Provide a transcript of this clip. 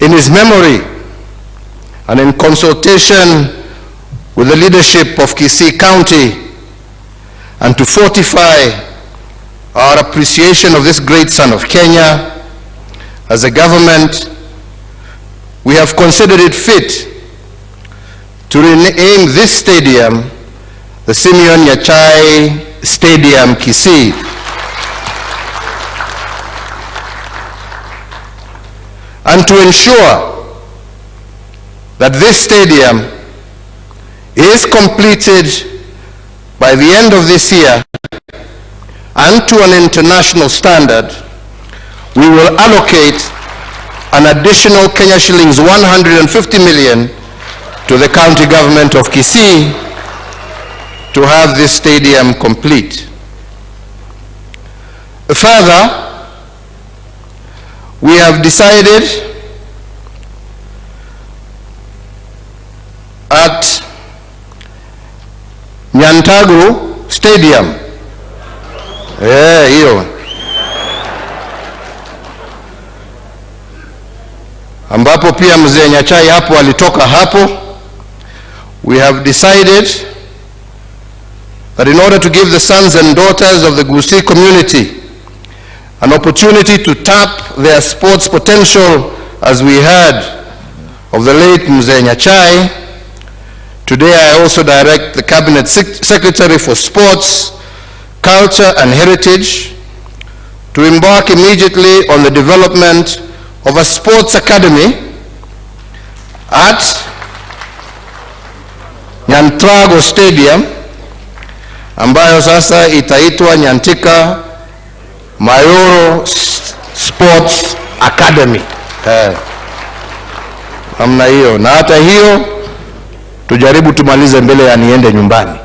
In his memory and in consultation with the leadership of Kisii County, and to fortify our appreciation of this great son of Kenya, as a government, we have considered it fit to rename this stadium the Simeon Nyachae Stadium, Kisii. And to ensure that this stadium is completed by the end of this year and to an international standard, we will allocate an additional Kenya shillings 150 million to the county government of Kisii to have this stadium complete. Further, we have decided at Nyantagu Stadium, hiyo ambapo pia mzee Nyachae hapo alitoka hapo, we have decided that in order to give the sons and daughters of the Gusii community an opportunity to tap their sports potential, as we heard of the late Mzee Nyachae, today I also direct the Cabinet Secretary for Sports, Culture and Heritage to embark immediately on the development of a sports academy at Nyantrago Stadium, ambayo sasa itaitwa Nyantika Mayoro Sports Academy. Namna hiyo, na hata hiyo tujaribu tumalize mbele ya niende nyumbani.